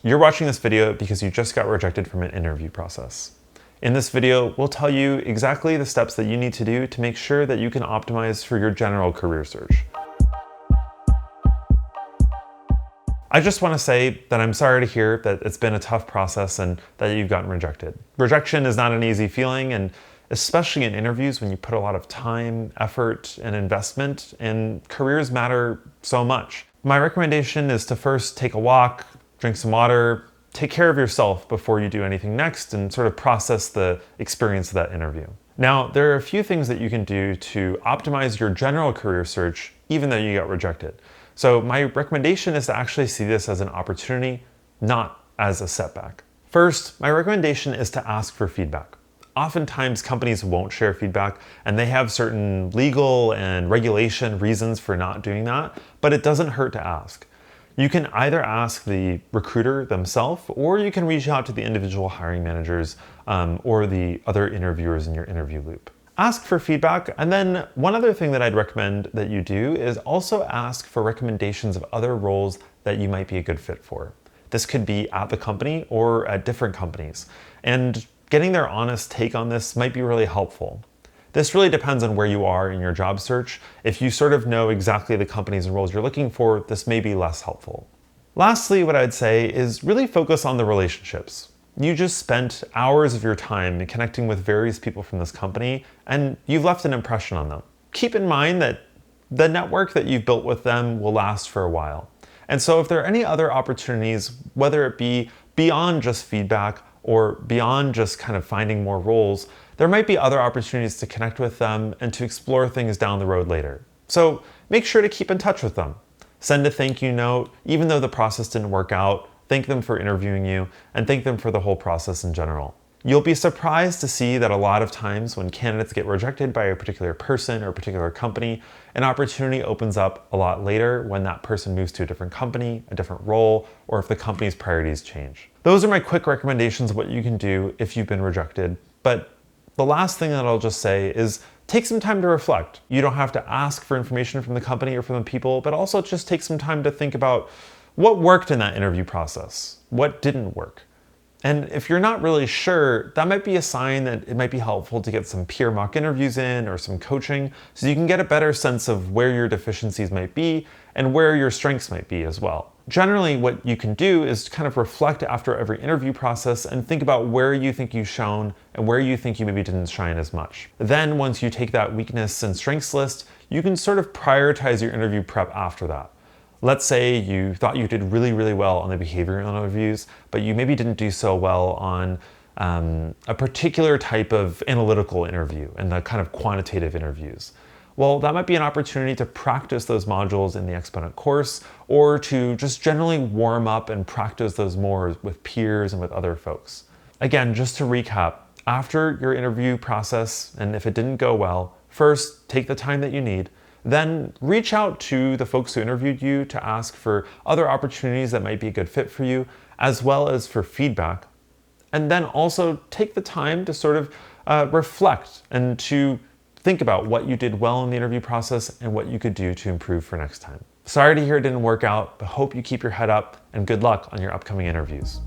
You're watching this video because you just got rejected from an interview process. In this video, we'll tell you exactly the steps that you need to do to make sure that you can optimize for your general career search. I just want to say that I'm sorry to hear that it's been a tough process and that you've gotten rejected. Rejection is not an easy feeling, and especially in interviews when you put a lot of time, effort, and investment, and careers matter so much. My recommendation is to first take a walk, drink some water, take care of yourself before you do anything next, and sort of process the experience of that interview. Now, there are a few things that you can do to optimize your general career search, even though you got rejected. So my recommendation is to actually see this as an opportunity, not as a setback. First, my recommendation is to ask for feedback. Oftentimes companies won't share feedback, and they have certain legal and regulation reasons for not doing that, but it doesn't hurt to ask. You can either ask the recruiter themselves, or you can reach out to the individual hiring managers or the other interviewers in your interview loop. Ask for feedback, and then one other thing that I'd recommend that you do is also ask for recommendations of other roles that you might be a good fit for. This could be at the company or at different companies, and getting their honest take on this might be really helpful. This really depends on where you are in your job search. If you sort of know exactly the companies and roles you're looking for, this may be less helpful. Lastly, what I'd say is really focus on the relationships. You just spent hours of your time connecting with various people from this company, and you've left an impression on them. Keep in mind that the network that you've built with them will last for a while. And so if there are any other opportunities, whether it be beyond just feedback or beyond just kind of finding more roles, there might be other opportunities to connect with them and to explore things down the road later. So make sure to keep in touch with them. Send a thank you note, even though the process didn't work out. Thank them for interviewing you, and thank them for the whole process in general. You'll be surprised to see that a lot of times when candidates get rejected by a particular person or a particular company, an opportunity opens up a lot later when that person moves to a different company, a different role, or if the company's priorities change. Those are my quick recommendations of what you can do if you've been rejected. But the last thing that I'll just say is take some time to reflect. You don't have to ask for information from the company or from the people, but also just take some time to think about what worked in that interview process, what didn't work. And if you're not really sure, that might be a sign that it might be helpful to get some peer mock interviews in or some coaching so you can get a better sense of where your deficiencies might be and where your strengths might be as well. Generally, what you can do is kind of reflect after every interview process and think about where you think you've shown and where you think you maybe didn't shine as much. Then once you take that weakness and strengths list, you can sort of prioritize your interview prep after that. Let's say you thought you did really, really well on the behavioral interviews, but you maybe didn't do so well on a particular type of analytical interview and the kind of quantitative interviews. Well, that might be an opportunity to practice those modules in the Exponent course, or to just generally warm up and practice those more with peers and with other folks. Again, just to recap, after your interview process, and if it didn't go well, first take the time that you need. Then reach out to the folks who interviewed you to ask for other opportunities that might be a good fit for you, as well as for feedback. And then also take the time to sort of reflect and to think about what you did well in the interview process and what you could do to improve for next time. Sorry to hear it didn't work out, but hope you keep your head up, and good luck on your upcoming interviews.